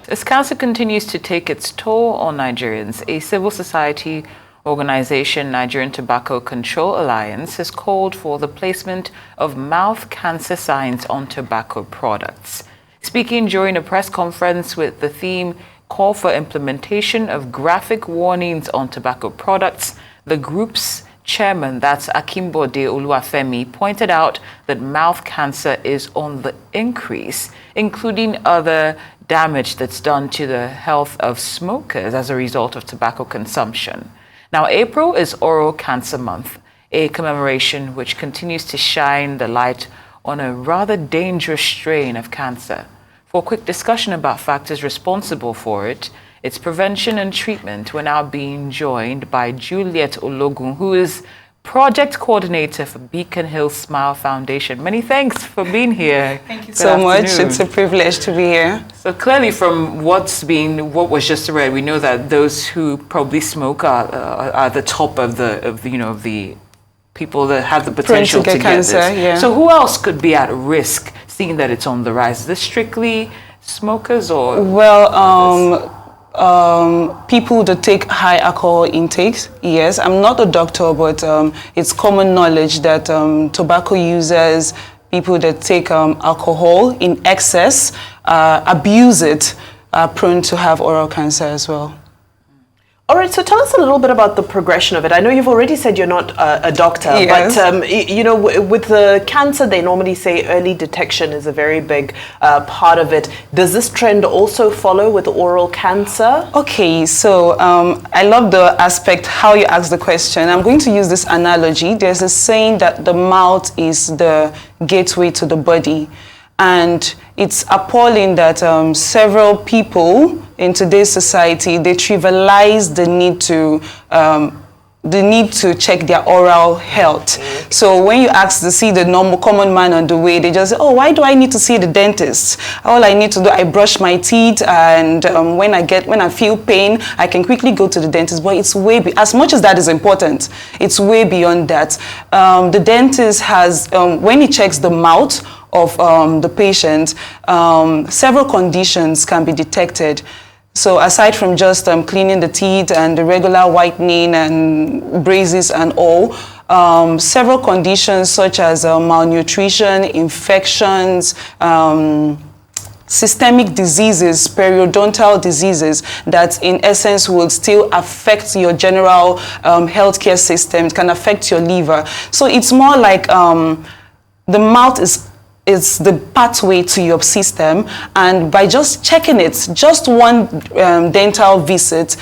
As cancer continues to take its toll on Nigerians, a civil society organization, Nigerian Tobacco Control Alliance, has called for the placement of mouth cancer signs on tobacco products. Speaking during a press conference with the theme Call for Implementation of Graphic Warnings on Tobacco Products, the group's chairman, that's Akimbode Oluwafemi, pointed out that mouth cancer is on the increase, including other damage that's done to the health of smokers as a result of tobacco consumption. Now, April is Oral Cancer Month, a commemoration which continues to shine the light on a rather dangerous strain of cancer. For a quick discussion about factors responsible for it, its prevention and treatment, we're now being joined by Juliet Ologun, who is Project Coordinator for Beaconhill Smile Foundation. Many thanks for being here. Thank you so much. It's a privilege to be here. So clearly, from what was just read, we know that those who probably smoke are the top of the people that have the potential to get cancer. Yeah. So who else could be at risk, seeing that it's on the rise? Is this strictly smokers or? Well, people that take high alcohol intakes, yes. I'm not a doctor, but it's common knowledge that tobacco users, people that take alcohol in excess, abuse it, are prone to have oral cancer as well. All right, so tell us a little bit about the progression of it. I know you've already said you're not a doctor, yes. But you know, with the cancer, they normally say early detection is a very big part of it. Does this trend also follow with oral cancer? Okay, so I love the aspect how you asked the question. I'm going to use this analogy. There's a saying that the mouth is the gateway to the body. And it's appalling that several people in today's society, they trivialize the need to check their oral health. So when you ask to see the normal common man on the way, they just say, oh, why do I need to see the dentist? All I need to do, I brush my teeth, and when I feel pain, I can quickly go to the dentist. But it's as much as that is important, it's way beyond that. The dentist has, when he checks the mouth of the patient, several conditions can be detected. So aside from just cleaning the teeth and the regular whitening and braces and all, several conditions such as malnutrition, infections, systemic diseases, periodontal diseases that in essence will still affect your general healthcare system. It can affect your liver. So it's more like the mouth is the pathway to your system, and by just checking it, just one dental visit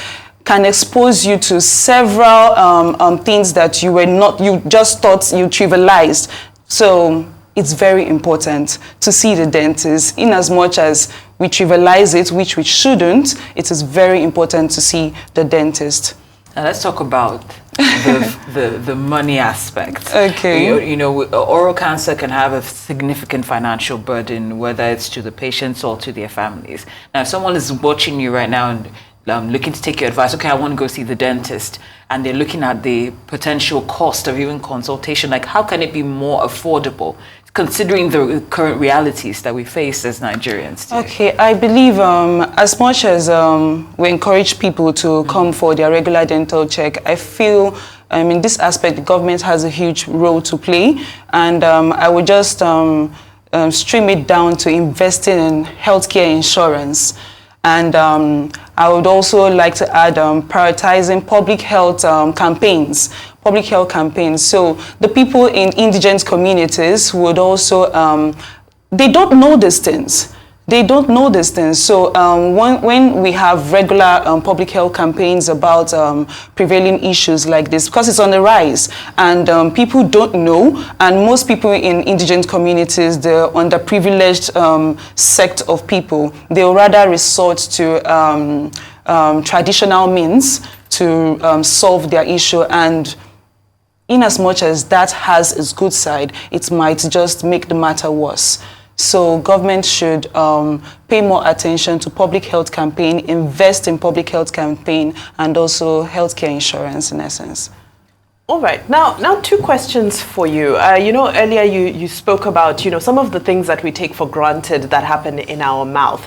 can expose you to several things that you just thought you trivialized. So it's very important to see the dentist. In as much as we trivialize it, which we shouldn't, it is very important to see the dentist. Now let's talk about the money aspect. Okay. You know, oral cancer can have a significant financial burden, whether it's to the patients or to their families. Now, if someone is watching you right now and looking to take your advice, okay, I want to go see the dentist, and they're looking at the potential cost of even consultation, like how can it be more affordable, considering the current realities that we face as Nigerians today? Okay, I believe as much as we encourage people to come for their regular dental check, I feel in this aspect the government has a huge role to play, and I would just stream it down to investing in healthcare insurance. And I would also like to add prioritizing public health campaigns. So the people in indigent communities would also, they don't know these things. So when we have regular public health campaigns about prevailing issues like this, because it's on the rise, and people don't know, and most people in indigent communities, the underprivileged sect of people, they'll rather resort to traditional means to solve their issue. And in as much as that has its good side, it might just make the matter worse. So government should pay more attention to public health campaign, invest in public health campaign, and also healthcare insurance in essence. All right. Now, two questions for you. Earlier you spoke about, some of the things that we take for granted that happen in our mouth.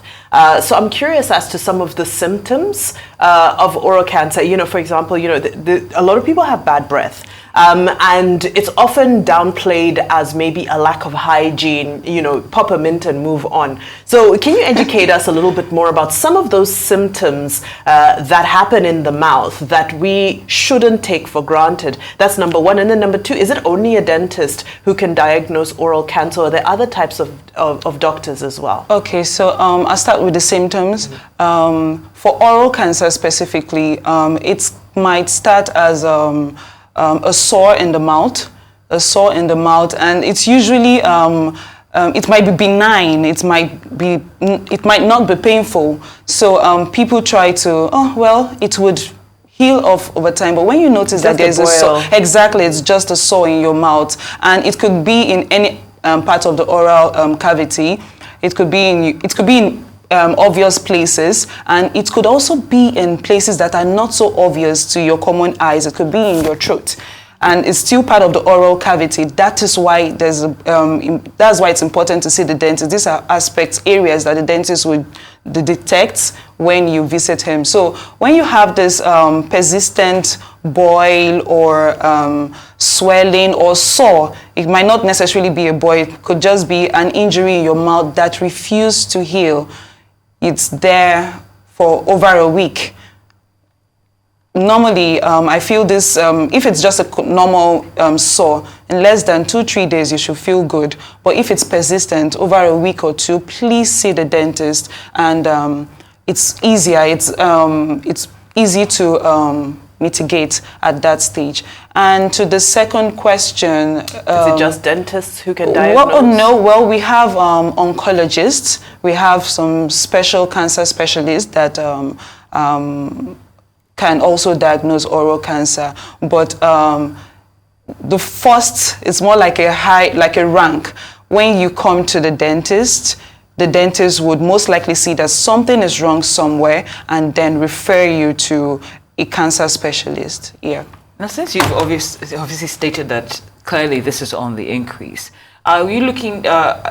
So I'm curious as to some of the symptoms of oral cancer. For example, a lot of people have bad breath. And it's often downplayed as maybe a lack of hygiene, pop a mint and move on. So can you educate us a little bit more about some of those symptoms that happen in the mouth that we shouldn't take for granted? That's number one. And then number two, is it only a dentist who can diagnose oral cancer, or are there other types of doctors as well? Okay, so I'll start with the symptoms. For oral cancer specifically, it might start as a sore in the mouth, and it's usually it might be benign, it might not be painful. So people try to, it would heal off over time. But when you notice that there's a sore, exactly, it's just a sore in your mouth, and it could be in any part of the oral cavity. It could be in obvious places, and it could also be in places that are not so obvious to your common eyes. It could be in your throat, and it's still part of the oral cavity. That is why that's why it's important to see the dentist. These are areas that the dentist would detect when you visit him. So when you have this persistent boil or swelling or sore, it might not necessarily be a boil. It could just be an injury in your mouth that refused to heal. It's there for over a week. Normally, I feel this, if it's just a normal sore, in less than 2-3 days, you should feel good. But if it's persistent, over a week or two, please see the dentist. And it's easier, it's easy to mitigate at that stage. And to the second question... is it just dentists who can diagnose? Well, we have oncologists. We have some special cancer specialists that can also diagnose oral cancer. But the first is more like a rank. When you come to the dentist would most likely see that something is wrong somewhere and then refer you to a cancer specialist. Yeah. Now, since you've obviously stated that clearly this is on the increase, are you looking?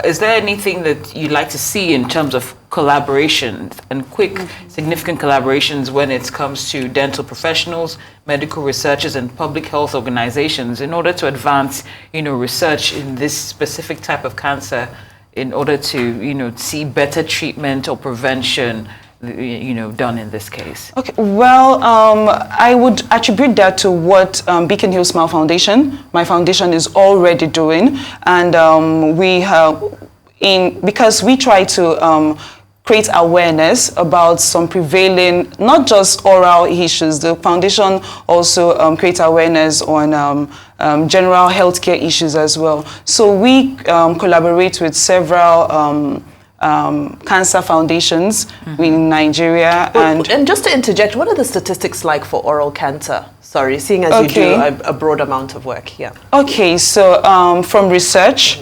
Is there anything that you'd like to see in terms of collaborations and quick, significant collaborations when it comes to dental professionals, medical researchers, and public health organizations in order to advance, research in this specific type of cancer, in order to, see better treatment or prevention, done in this case? Okay, well, I would attribute that to what Beaconhill Smile Foundation, my foundation, is already doing, and we have, because we try to create awareness about some prevailing, not just oral issues. The foundation also creates awareness on general healthcare issues as well. So we collaborate with several cancer foundations in Nigeria. And just to interject, what are the statistics like for oral cancer? Sorry, seeing as you do a broad amount of work. Yeah. Okay, so from research,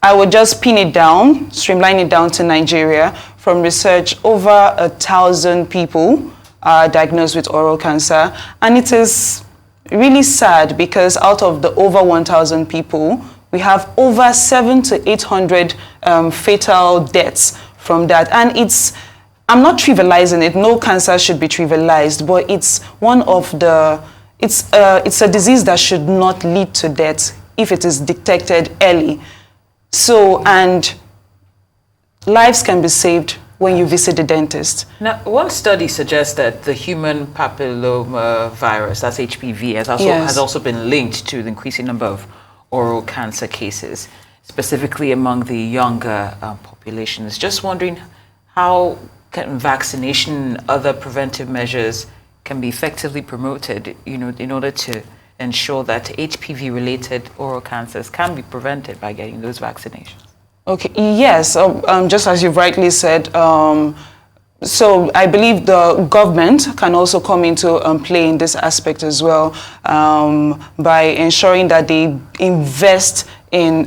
I would just pin it down, streamline it down to Nigeria. From research, over 1,000 people are diagnosed with oral cancer. And it is really sad because out of the over 1,000 people, we have over 700 to 800 fatal deaths from that. And I'm not trivializing it. No cancer should be trivialized, but it's one of the, it's a disease that should not lead to death if it is detected early. So, and lives can be saved when you visit the dentist. Now, one study suggests that the human papilloma virus, that's HPV, has also been linked to the increasing number of oral cancer cases, specifically among the younger populations. Just wondering how can vaccination and other preventive measures can be effectively promoted, in order to ensure that HPV-related oral cancers can be prevented by getting those vaccinations? Okay, yes, just as you've rightly said, so I believe the government can also come into play in this aspect as well, by ensuring that they invest in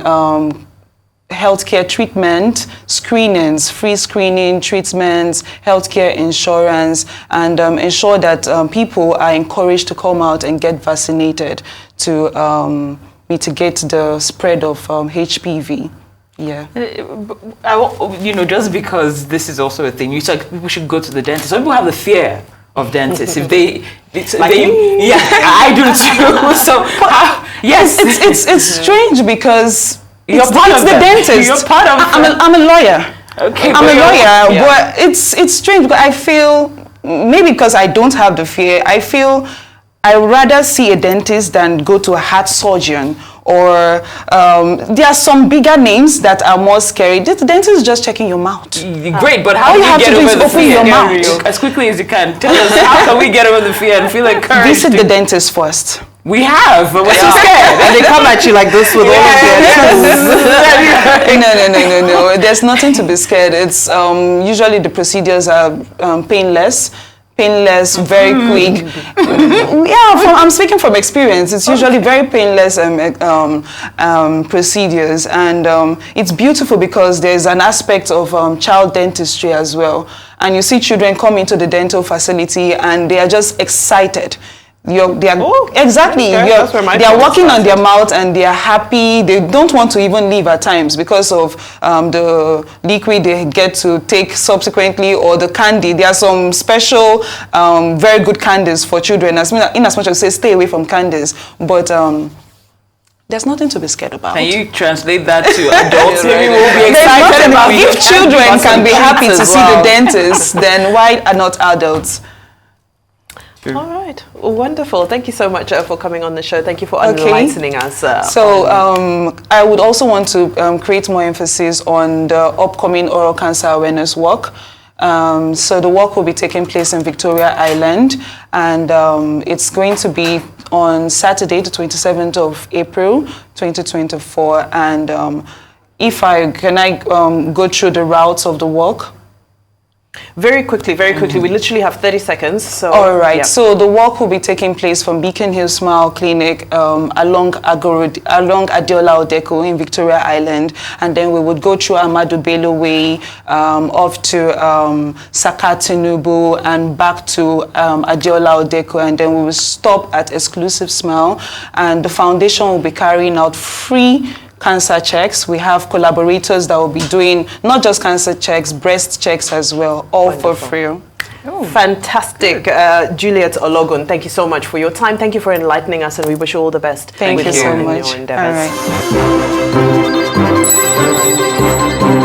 healthcare treatment, screenings, free screening, treatments, healthcare insurance, and ensure that people are encouraged to come out and get vaccinated to mitigate the spread of HPV. Yeah. Just because this is also a thing, you said people should go to the dentist. Some people have the fear of dentists. If I do too. So, yes. It's strange because you're part of the dentist. You're part of I'm a lawyer. Okay. I'm a lawyer, but it's strange because I feel, maybe because I don't have the fear, I feel I would rather see a dentist than go to a heart surgeon, or there are some bigger names that are more scary. The dentist is just checking your mouth. Great, but how do you get over the fear? Your mouth. As quickly as you can. Tell us, how can we get over the fear and feel encouraged? Visit the dentist first. We have, but we're so scared. And they come at you like this with all of their No. There's nothing to be scared. It's usually the procedures are painless, very quick. I'm speaking from experience. It's usually very painless procedures, and it's beautiful because there's an aspect of child dentistry as well. And you see children come into the dental facility and they are just excited. Exactly. They are working on their mouth and they are happy. They don't want to even leave at times because of the liquid they get to take subsequently, or the candy. There are some special, very good candies for children. In as much as say stay away from candies, but there's nothing to be scared about. Can you translate that to adults? Maybe we'll be excited about it. If children can be happy to see the dentist, then why are not adults? All right. Wonderful. Thank you so much for coming on the show. Thank you for enlightening us. I would also want to create more emphasis on the upcoming oral cancer awareness walk. So the walk will be taking place in Victoria Island, and it's going to be on Saturday, the 27th of April, 2024. And can I go through the routes of the walk? Very quickly. We literally have 30 seconds. So, all right. Yeah. So the walk will be taking place from Beaconhill Smile Clinic along Adeola Odeko in Victoria Island, and then we would go through Amadou Bello Way off to Saka Tinubu and back to Adeola Odeko, and then we will stop at Exclusive Smile, and the foundation will be carrying out free cancer checks. We have collaborators that will be doing not just cancer checks, breast checks as well, all Wonderful. For free. Oh. Fantastic. Juliet Ologun, thank you so much for your time. Thank you for enlightening us, and we wish you all the best. Thank you so much. In your endeavors. All right.